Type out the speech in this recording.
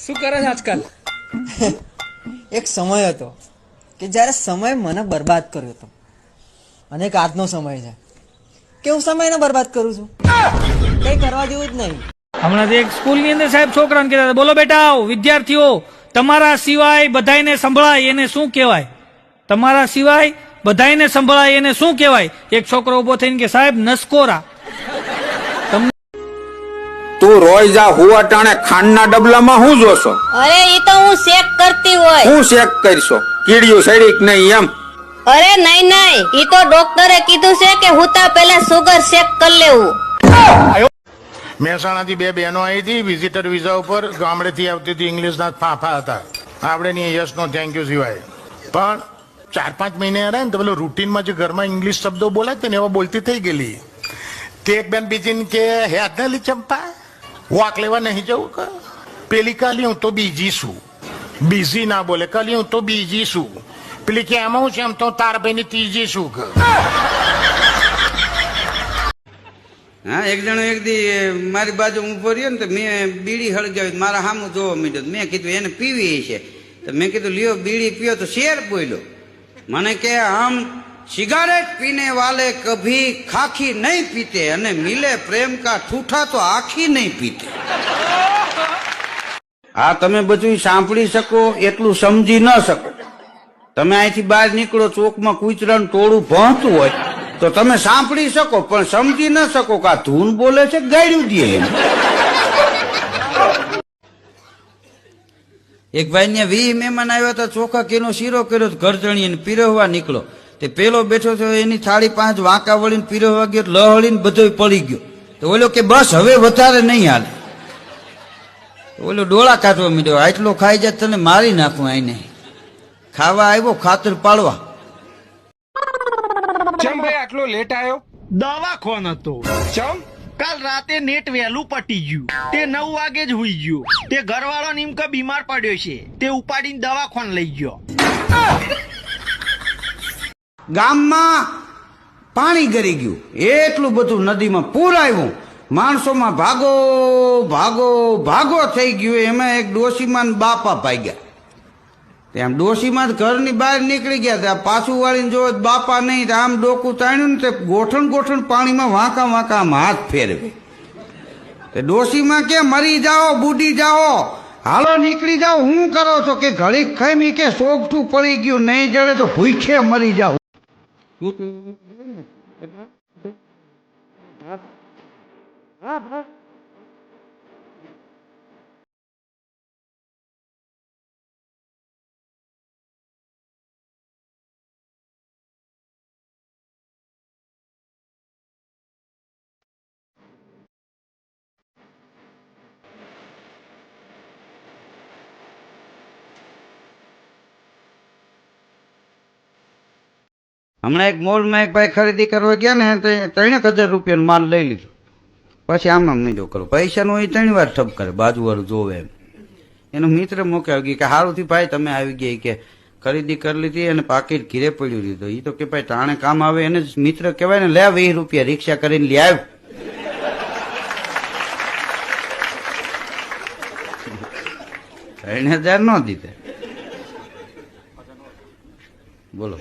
શું કરે છે આજકાલ? એક સમય હતો કે જ્યારે સમય મને બરબાદ કર્યો હતો અને એક આજનો સમય છે કે હું સમયને બરબાદ કરું છું. કઈ કરવા જેવું જ નહીં. હમણાં એક સ્કૂલની અંદર સાહેબ છોકરાને કહેતા હતા, બોલો બેટા વિદ્યાર્થીઓ, તમારા સિવાય બધાયને સંભળાય એને શું કહેવાય? તમારા સિવાય બધાયને સંભળાય એને શું કહેવાય? એક છોકરો ઉભો થઈને કે સાહેબ નસકોરા. તું રોજ જા હુવા ટાણે ખાંડના ડબલામાં શું જોશો? અરે ઈ તો હું ચેક કરતી હોય. હું ચેક કરશો? કીડીયું સડી કે નહીં એમ? અરે નહીં નહીં, ઈ તો ડોક્ટરે કીધું છે કે હુતા પહેલા સુગર ચેક કરી લેવું. મહેસાણાથી બે બહેનો આવી હતી વિઝિટર વિઝા ઉપર, ગામડેથી આવતી હતી, ઇંગ્લિશના ફાફા હતા. આપણે નહીં યસનો થેન્ક યુ સિવાય. પણ 4-5 મહિને રહ્યા ને તો પેલો રૂટીનમાં જે ઘરમાં ઇંગ્લિશ શબ્દો બોલાય ને એવા બોલતી થઈ ગયેલી. તે એક બેન બીજીને કે હે આટલી ચંપા વોક લેવા નહીં જવું કે? પેલી કાલી હું તો બીજી છું. બીજી ના બોલે, કાલી હું તો બીજી છું. પેલી કે એમાં હું છે એમ તો તાર ભાઈની ત્રીજી છું કે? હા, એક જણો એક દી મારી બાજુ ઊભો રહ્યો ને તો મેં બીડી હળગાવી, મારા સામું જોવા માંડ્યો. મેં કીધું એને પીવી છે તો મેં કીધું લ્યો બીડી પીઓ તો શેર બોલ્યો. મને કે આમ સિગારેટ પીને વાલે કભી ખાખી નહીં પીતે અને મિલે પ્રેમ કા ઠૂઠા તો આખી નહીં પીતે. હા, તમે બધું સાંભળી શકો એટલું સમજી ન શકો. તમે અહીંથી બહાર નીકળો, ચોકમાં કૂતરાનું ટોળું ભણતું હોય તો તમે સાંભળી શકો પણ સમજી ન શકો કે આ ધૂન બોલે છે ગાડ્યું દે એમ. એક ભાઈ ને 20 મહેમાન આવ્યા હતા, ચોખા કેનો શીરો કર્યો, ઘરજણીને પીરવવા નીકળો. તે પેલો બેઠો તો એની થાળી 5 વાંકા વળીને પીરવવા ગયો, લહળીને બધો પડી ગયો. તો ઓલો કે બસ હવે વધારે નહીં હાલે. ઓલો ડોળા કાઢવા માંડ્યો, આટલો ખાઈ જાય તને મારી નાખું. આઈને ખાવા આવ્યો ખાતર પાડવા. ચમ ભાઈ આટલો લેટ આવ્યો? દવાખોન હતો. ચમ? કાલ રાતે નેટ વહેલું પટી ગયું, તે 9 વાગે જ હુઈ ગયો. તે ઘરવાળો નીમકા બીમાર પડ્યો છે, તે ઉપાડીને દવાખોન લઈ ગયો. ગામમાં પાણી ગરી ગયું, એટલું બધું નદીમાં પૂર આવ્યું, માણસોમાં ભાગો ભાગો ભાગો થઈ ગયું. એમાં એક ડોશીમાં બાપા ભાગ્યા. આમ ડોશીમાં ઘરની બહાર નીકળી ગયા, ત્યાં પાછું વાળીને જોવે બાપા નહીં. આમ ડોકું તાણ્યું ને તે ગોઠણ ગોઠણ પાણીમાં વાંકા વાંકા આમ હાથ ફેરવે. ડોશીમાં કે મરી જાઓ બુડી જાઓ, હાલો નીકળી જાઓ. હું કરો છો કે ઘડીક ખાઈ કે સોગઠું પડી ગયું, નહીં જડે તો ભૂખે મરી જાઓ. હમણાં એક મોલમાં એક ભાઈ ખરીદી કરવા ગયા ને તો 3,000 રૂપિયાનો માલ લઈ લીધો. પછી આમ નહીં જો કરો, પૈસાનો એ 3 વાર ઠપ કરે, બાજુવાળું જોવે એમ. એનો મિત્ર મોકલી કે સારુંથી ભાઈ તમે આવી ગયા કે ખરીદી કરી લીધી અને પાકીટ ઘીરે પડ્યું લીધું. એ તો કે ભાઈ તાણે કામ આવે એને જ મિત્ર કહેવાય ને. લે 20 રૂપિયા રિક્ષા કરીને લઈ આવ. 3,000 ન દીધે બોલો.